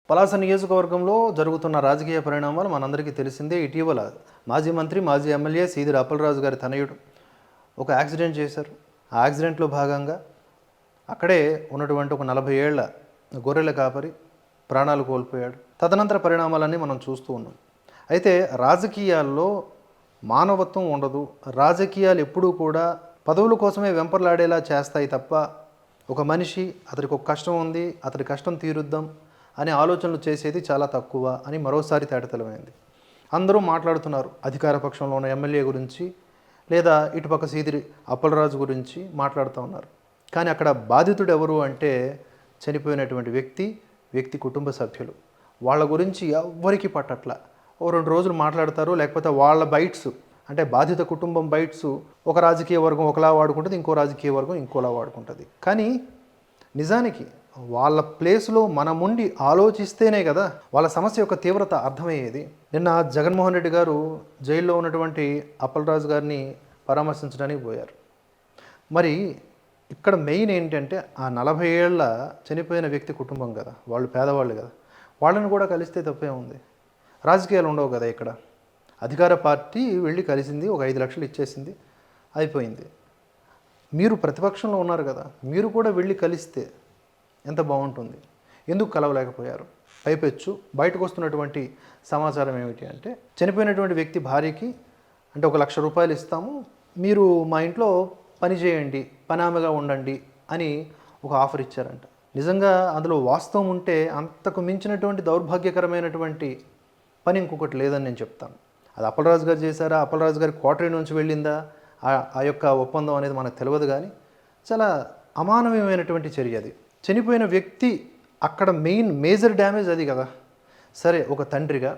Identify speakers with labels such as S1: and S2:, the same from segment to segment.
S1: పలాస నియోజకవర్గంలో జరుగుతున్న రాజకీయ పరిణామాలు మనందరికీ తెలిసిందే. ఇటీవల మాజీ మంత్రి, మాజీ ఎమ్మెల్యే సీదిరి అప్పలరాజు గారి తనయుడు ఒక యాక్సిడెంట్ చేశారు. ఆ యాక్సిడెంట్లో భాగంగా అక్కడే ఉన్నటువంటి ఒక 40 ఏళ్ల గొర్రెల కాపరి ప్రాణాలు కోల్పోయాడు. తదనంతర పరిణామాలన్నీ మనం చూస్తూ ఉన్నాం. అయితే రాజకీయాల్లో మానవత్వం ఉండదు. రాజకీయాలు ఎప్పుడూ కూడా పదవుల కోసమే వెంపర్లాడేలా చేస్తాయి తప్ప ఒక మనిషి అతనికి ఒక కష్టం ఉంది, అతడి కష్టం తీరుద్దాం అనే ఆలోచనలు చేసేది చాలా తక్కువ అని మరోసారి తేటతెల్లమైంది. అందరూ మాట్లాడుతున్నారు అధికార పక్షంలో ఉన్న ఎమ్మెల్యే గురించి, లేదా ఇటుపక్క సీదిరి అప్పలరాజు గురించి మాట్లాడుతూ ఉన్నారు. కానీ అక్కడ బాధితుడు ఎవరు అంటే చనిపోయినటువంటి వ్యక్తి కుటుంబ సభ్యులు. వాళ్ళ గురించి ఎవ్వరికి పట్టట్ల. ఓ 2 రోజులు మాట్లాడతారు, లేకపోతే వాళ్ళ బైట్స్ అంటే బాధిత కుటుంబం బైట్స్ ఒక రాజకీయ వర్గం ఒకలా వాడుకుంటుంది, ఇంకో రాజకీయ వర్గం ఇంకోలా వాడుకుంటుంది. కానీ నిజానికి వాళ్ళ ప్లేస్లో మనముండి ఆలోచిస్తేనే కదా వాళ్ళ సమస్య యొక్క తీవ్రత అర్థమయ్యేది. నిన్న జగన్మోహన్ రెడ్డి గారు జైల్లో ఉన్నటువంటి అప్పలరాజు గారిని పరామర్శించడానికి పోయారు. మరి ఇక్కడ మెయిన్ ఏంటంటే ఆ 40 ఏళ్ల చనిపోయిన వ్యక్తి కుటుంబం కదా, వాళ్ళు పేదవాళ్ళు కదా, వాళ్ళని కూడా కలిస్తే తప్పే ఉంది. రాజకీయాలు ఉండవు కదా ఇక్కడ. అధికార పార్టీ వెళ్ళి కలిసింది, ఒక 5 లక్షలు ఇచ్చేసింది, అయిపోయింది. మీరు ప్రతిపక్షంలో ఉన్నారు కదా, మీరు కూడా వెళ్ళి కలిస్తే ఎంత బాగుంటుంది. ఎందుకు కలవలేకపోయారు? పైపెచ్చు బయటకు వస్తున్నటువంటి సమాచారం ఏమిటి అంటే, చనిపోయినటువంటి వ్యక్తి భార్యకి అంటే 1 లక్ష రూపాయలు ఇస్తాము, మీరు మా ఇంట్లో పని చేయండి, పనామెగా ఉండండి అని ఒక ఆఫర్ ఇచ్చారంట. నిజంగా అందులో వాస్తవం ఉంటే అంతకు మించినటువంటి దౌర్భాగ్యకరమైనటువంటి పని ఇంకొకటి లేదని నేను చెప్తాను. అది అప్పలరాజు గారు చేశారా, అప్పలరాజు గారి క్వార్టరీ నుంచి వెళ్ళిందా ఆ యొక్క ఒప్పందం అనేది మనకు తెలియదు. కానీ చాలా అమానవీయమైనటువంటి చర్య అది. చనిపోయిన వ్యక్తి అక్కడ మేజర్ డ్యామేజ్ అది కదా. సరే, ఒక తండ్రిగా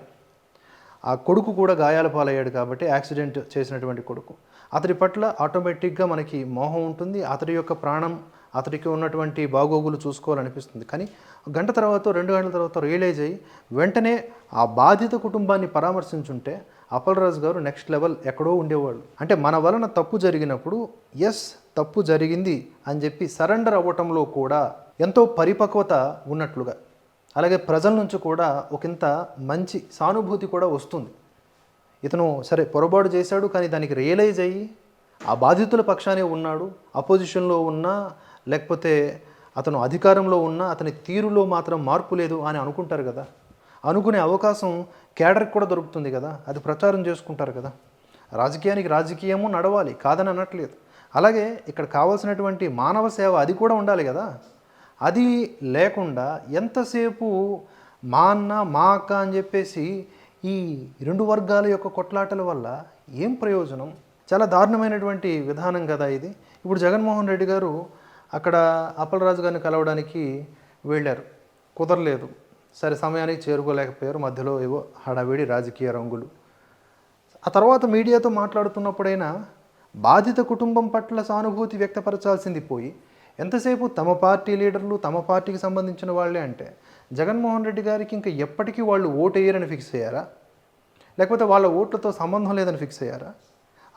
S1: ఆ కొడుకు కూడా గాయాల పాలయ్యాడు కాబట్టి, యాక్సిడెంట్ చేసినటువంటి కొడుకు, అతడి పట్ల ఆటోమేటిక్గా మనకి మోహం ఉంటుంది. అతడి యొక్క ప్రాణం, అతడికి ఉన్నటువంటి బాగోగులు చూసుకోవాలనిపిస్తుంది. కానీ గంట తర్వాత 2 గంటల తర్వాత రియలైజ్ అయ్యి వెంటనే ఆ బాధిత కుటుంబాన్ని పరామర్శించుంటే అప్పలరాజు గారు నెక్స్ట్ లెవెల్ ఎక్కడో ఉండేవాళ్ళు. అంటే మన వలన తప్పు జరిగినప్పుడు తప్పు జరిగింది అని చెప్పి సరెండర్ అవ్వటంలో కూడా ఎంతో పరిపక్వత ఉన్నట్లుగా, అలాగే ప్రజల నుంచి కూడా ఒకంత మంచి సానుభూతి కూడా వస్తుంది. ఇతను సరే పొరపాటు చేశాడు, కానీ దానికి రియలైజ్ అయ్యి ఆ బాధితుల పక్షానే ఉన్నాడు. అపోజిషన్లో ఉన్నా, లేకపోతే అతను అధికారంలో ఉన్నా అతని తీరులో మాత్రం మార్పు లేదు అని అనుకుంటారు కదా. అనుకునే అవకాశం కేడర్కి కూడా దొరుకుతుంది కదా, అది ప్రచారం చేసుకుంటారు కదా. రాజకీయానికి రాజకీయము నడవాలి, కాదని అనట్లేదు. అలాగే ఇక్కడ కావాల్సినటువంటి మానవ సేవ అది కూడా ఉండాలి కదా. అది లేకుండా ఎంతసేపు మా అన్న మా అక్క అని చెప్పేసి ఈ 2 వర్గాల యొక్క కొట్లాటల వల్ల ఏం ప్రయోజనం? చాలా దారుణమైనటువంటి విధానం కదా ఇది. ఇప్పుడు జగన్మోహన్ రెడ్డి గారు అక్కడ అప్పలరాజు గారిని కలవడానికి వెళ్ళారు, కుదరలేదు. సరే, సమయానికి చేరుకోలేకపోయారు. మధ్యలో ఏవో హడావిడి రాజకీయ రంగులు. ఆ తర్వాత మీడియాతో మాట్లాడుతున్నప్పుడైనా బాధిత కుటుంబం పట్ల సానుభూతి వ్యక్తపరచాల్సింది పోయి ఎంతసేపు తమ పార్టీ లీడర్లు, తమ పార్టీకి సంబంధించిన వాళ్ళే అంటే, జగన్మోహన్ రెడ్డి గారికి ఇంకా ఎప్పటికీ వాళ్ళు ఓటు వేయరని ఫిక్స్ అయ్యారా? లేకపోతే వాళ్ళ ఓట్లతో సంబంధం లేదని ఫిక్స్ అయ్యారా?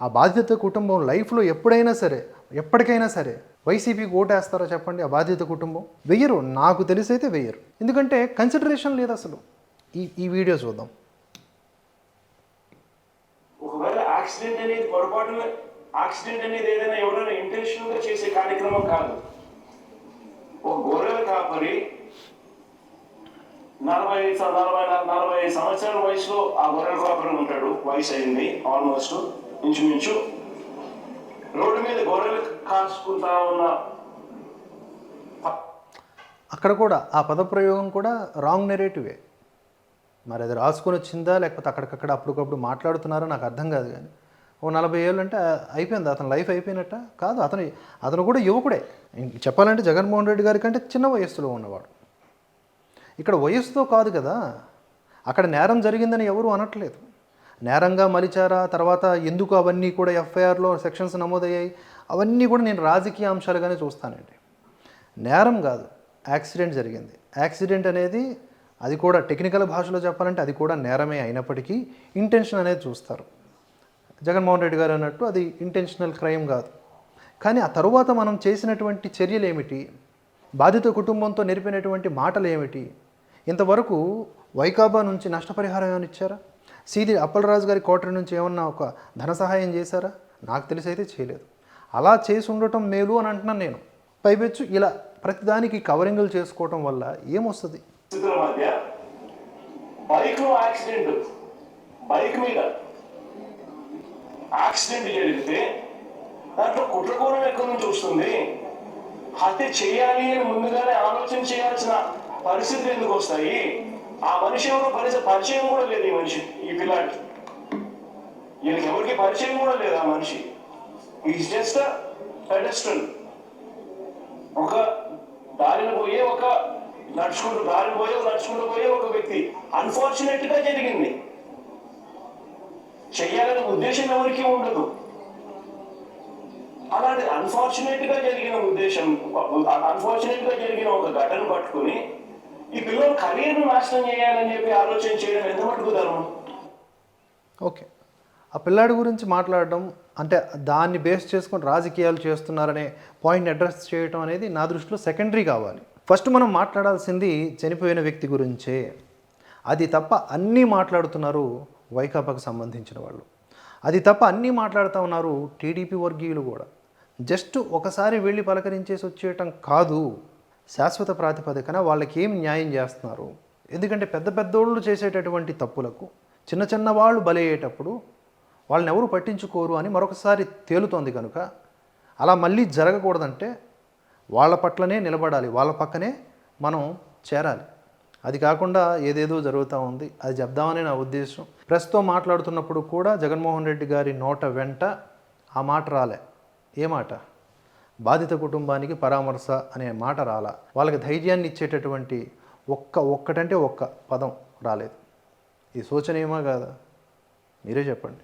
S1: ఆ బాధిత కుటుంబం లైఫ్లో ఎప్పటికైనా సరే వైసీపీకి ఓటేస్తారా చెప్పండి? ఆ బాధిత కుటుంబం వెయ్యరు, నాకు తెలిసైతే వెయ్యరు. ఎందుకంటే కన్సిడరేషన్ లేదు అసలు. ఈ వీడియో చూద్దాం.
S2: ఒకవేళ యాక్సిడెంట్ అనేది పొరపాటున యాక్సిడెంట్ అనేది ఏదైనా ఎవరైనా ఇంటెన్షనల్గా చేసే కార్యక్రమం కాదు. ఒక గొర్రెల కాపరి 40 సంవత్సరాల వయసులో ఆ గొర్రెల కాపరి ఉంటాడు. వయసు అయింది ఆల్మోస్ట్ ఇంచుమించు. రోడ్డు మీద గొర్రెలు కాసుకుంటా ఉన్న
S1: అక్కడ కూడా ఆ పదప్రయోగం కూడా రాంగ్ నెరేటివే. మరి అది రాసుకొని వచ్చిందా, లేకపోతే అక్కడికక్కడ అప్పటికప్పుడు మాట్లాడుతున్నారో నాకు అర్థం కాదు. కానీ ఓ 40 ఏళ్ళు అంటే అయిపోయింది, అతని లైఫ్ అయిపోయినట్ట కాదు. అతను కూడా యువకుడే. చెప్పాలంటే జగన్మోహన్ రెడ్డి గారి కంటే చిన్న వయస్సులో ఉన్నవాడు. ఇక్కడ వయస్సుతో కాదు కదా, అక్కడ నేరం జరిగిందని ఎవరు అనట్లేదు. నేరంగా మలిచారా, తర్వాత ఎందుకు అవన్నీ కూడా ఎఫ్ఐఆర్లో సెక్షన్స్ నమోదయ్యాయి, అవన్నీ కూడా నేను రాజకీయ అంశాలుగానే చూస్తానండి. నేరం కాదు, యాక్సిడెంట్ జరిగింది. యాక్సిడెంట్ అనేది అది కూడా టెక్నికల్ భాషలో చెప్పాలంటే అది కూడా నేరమే అయినప్పటికీ ఇంటెన్షన్ అనేది చూస్తారు. జగన్మోహన్ రెడ్డి గారు అన్నట్టు అది ఇంటెన్షనల్ క్రైమ్ కాదు. కానీ ఆ తరువాత మనం చేసినటువంటి చర్యలు ఏమిటి, బాధిత కుటుంబంతో నేర్పినటువంటి మాటలు ఏమిటి, ఇంతవరకు వైకాపా నుంచి నష్టపరిహారం ఏమైనా ఇచ్చారా? సీది అప్పలరాజు గారి కోటరీ నుంచి ఏమన్నా ఒక ధన సహాయం చేశారా? నాకు తెలిసి అయితే చేయలేదు. అలా చేసి ఉండటం మేలు అని అంటున్నాను నేను. పైపెచ్చు ఇలా ప్రతిదానికి కవరింగ్లు చేసుకోవటం వల్ల ఏమొస్తుంది?
S2: స్థితుల మధ్య బైక్లో యాక్సిడెంట్, బైక్ మీద యాక్సిడెంట్ జరిగితే దాంట్లో కుట్రకోణం ఎక్కడి నుంచి వస్తుంది? హత్య చేయాలి అని ముందుగానే ఆలోచన చేయాల్సిన పరిస్థితులు ఎందుకు వస్తాయి? ఆ మనిషి ఎవరు పరిచయం కూడా లేదు. ఈ మనిషి, ఈ పిల్లాడికి, వీళ్ళకి ఎవరికి పరిచయం కూడా లేదు. ఆ మనిషి ఈజ్ జస్ట్ పెడెస్ట్రల్. ఒక దారిని పోయే నడుచుకుంటూ పోయే ఒక వ్యక్తి. అన్ఫార్చునేట్ గా జరిగింది. చెయ్యాలనే ఉద్దేశం ఎవరికి ఉండదు. అలాంటి అన్ఫార్చునేట్ గా జరిగిన ఒక ఘటన పట్టుకుని ఈ పిల్లలు కెరీర్ను నాశనం చేయాలని చెప్పి ఆలోచన చేయడం ఎంత మటుకు ధర్మం?
S1: ఓకే, ఆ పిల్లాడి గురించి మాట్లాడడం అంటే దాన్ని బేస్ చేసుకొని రాజకీయాలు చేస్తున్నారనే పాయింట్ని అడ్రస్ చేయడం అనేది నా దృష్టిలో సెకండరీ కావాలి. ఫస్ట్ మనం మాట్లాడాల్సింది చనిపోయిన వ్యక్తి గురించే. అది తప్ప అన్నీ మాట్లాడుతున్నారు వైకాపాకు సంబంధించిన వాళ్ళు. అది తప్ప అన్నీ మాట్లాడుతూ ఉన్నారు టీడీపీ వర్గీయులు కూడా. జస్ట్ ఒకసారి వెళ్ళి పలకరించేసి వచ్చేయటం కాదు, శాశ్వత ప్రాతిపదికన వాళ్ళకి ఏం న్యాయం చేస్తున్నారు. ఎందుకంటే పెద్ద పెద్దోళ్ళు చేసేటటువంటి తప్పులకు చిన్న చిన్న వాళ్ళు బలయ్యేటప్పుడు వాళ్ళని ఎవరు పట్టించుకోరు అని మరొకసారి తేలుతోంది. కనుక అలా మళ్ళీ జరగకూడదంటే వాళ్ళ పట్లనే నిలబడాలి, వాళ్ళ పక్కనే మనం చేరాలి. అది కాకుండా ఏదేదో జరుగుతూ ఉంది, అది చెప్దామని నా ఉద్దేశం. ప్రెస్తో మాట్లాడుతున్నప్పుడు కూడా జగన్మోహన్ రెడ్డి గారి నోట వెంట ఆ మాట రాలే. ఏ మాట? బాధిత కుటుంబానికి పరామర్శ అనే మాట రాలా. వాళ్ళకి ధైర్యాన్ని ఇచ్చేటటువంటి ఒక్కటంటే ఒక్క పదం రాలేదు. ఇది శోచనీయమా కాదా? మీరే చెప్పండి.